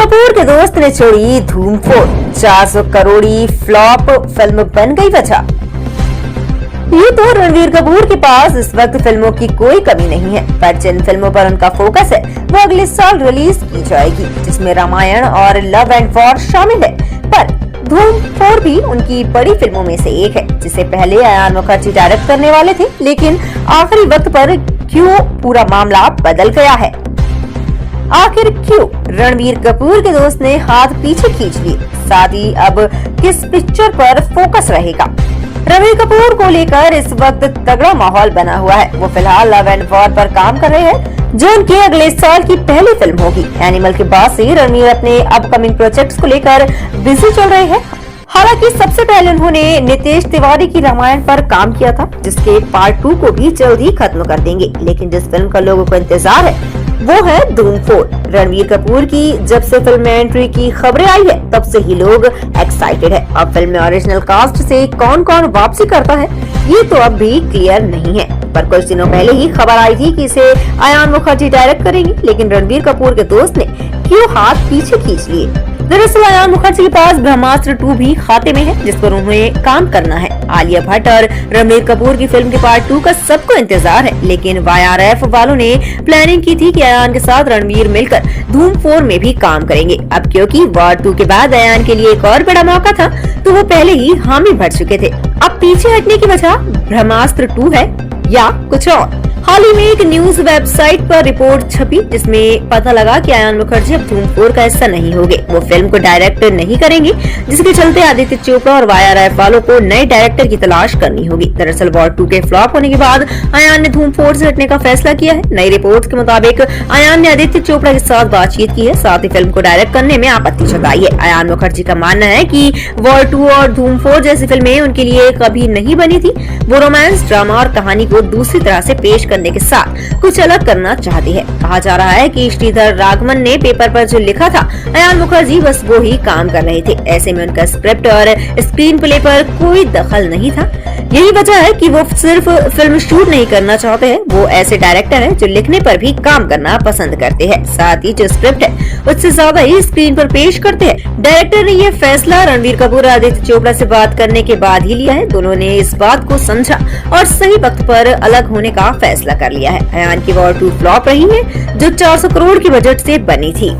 कपूर के दोस्त ने छोड़ी धूम 4, 400 करोड़ी फ्लॉप फिल्म बन गई वजह। ये तो रणवीर कपूर के पास इस वक्त फिल्मों की कोई कमी नहीं है, पर जिन फिल्मों पर उनका फोकस है वो अगले साल रिलीज की जाएगी, जिसमें रामायण और लव एंड वॉर शामिल है। पर धूम 4 भी उनकी बड़ी फिल्मों में से एक है, जिसे पहले अयान मुखर्जी डायरेक्ट करने वाले थे, लेकिन आखिरी वक्त पर क्यों पूरा मामला बदल गया है। आखिर क्यों रणवीर कपूर के दोस्त ने हाथ पीछे खींच लिए, साथ ही अब किस पिक्चर पर फोकस रहेगा। रणवीर कपूर को लेकर इस वक्त तगड़ा माहौल बना हुआ है। वो फिलहाल लव एंड वॉर पर काम कर रहे हैं, जो उनके अगले साल की पहली फिल्म होगी। एनिमल के बाद से रणवीर अपने अपकमिंग प्रोजेक्ट्स को लेकर बिजी चल रहे हैं। हालांकि सबसे पहले उन्होंने नितेश तिवारी की रामायण पर काम किया था, जिसके पार्ट 2 को भी जल्द ही खत्म कर देंगे। लेकिन जिस फिल्म का लोगों को इंतजार है वो है धूम 4। रणवीर कपूर की जब से फिल्म में एंट्री की खबरें आई है, तब से ही लोग एक्साइटेड है। अब फिल्म में ओरिजिनल कास्ट से कौन कौन वापसी करता है ये तो अब भी क्लियर नहीं है, पर कुछ दिनों पहले ही खबर आई थी कि इसे अयान मुखर्जी डायरेक्ट करेंगे। लेकिन रणवीर कपूर के दोस्त ने क्यों हाथ पीछे खींच लिए। दरअसल अयान मुखर्जी के पास ब्रह्मास्त्र 2 भी खाते में है, जिस पर उन्हें काम करना है। आलिया भट्ट और रणवीर कपूर की फिल्म के पार्ट 2 का सबको इंतजार है, लेकिन YRF वालों ने प्लानिंग की थी कि अयान के साथ रणवीर मिलकर धूम 4 में भी काम करेंगे। अब क्योंकि वॉर 2 के बाद अयान के लिए एक और बड़ा मौका था, तो वो पहले ही हामी भर चुके थे। अब पीछे हटने की वजह ब्रह्मास्त्र 2 है या कुछ और। हाल ही में एक न्यूज वेबसाइट पर रिपोर्ट छपी, जिसमें पता लगा कि अयान मुखर्जी अब धूम 4 का हिस्सा नहीं होंगे। वो फिल्म को डायरेक्ट नहीं करेंगे, जिसके चलते आदित्य चोपड़ा और YRF वालों को नए डायरेक्टर की तलाश करनी होगी। दरअसल वॉर 2 के फ्लॉप होने के बाद अयान ने धूम 4 से हटने का फैसला किया है। नई रिपोर्ट के मुताबिक अयान ने आदित्य चोपड़ा के साथ बातचीत की है, साथ ही फिल्म को डायरेक्ट करने में आपत्ति जताई है। अयान मुखर्जी का मानना है कि वॉर 2 और धूम 4 जैसी फिल्में उनके लिए कभी नहीं बनी थी। वो रोमांस, ड्रामा और कहानी को दूसरी तरह से पेश करने के साथ कुछ अलग करना चाहती है। कहा जा रहा है कि श्रीधर राघवन ने पेपर पर जो लिखा था, अयान मुखर्जी बस वो ही काम कर रहे थे। ऐसे में उनका स्क्रिप्ट और स्क्रीन प्ले पर कोई दखल नहीं था। यही वजह है कि वो सिर्फ फिल्म शूट नहीं करना चाहते हैं, वो ऐसे डायरेक्टर हैं जो लिखने पर भी काम करना पसंद करते हैं, साथ ही जो स्क्रिप्ट है उससे ज्यादा ही स्क्रीन पर पेश करते हैं। डायरेक्टर ने ये फैसला रणवीर कपूर और आदित्य चोपड़ा से बात करने के बाद ही लिया है। दोनों ने इस बात को समझा और सही वक्त पर अलग होने का फैसला कर लिया है। अयान की वॉर 2 फ्लॉप रही है, जो 400 करोड़ की बजट से बनी थी।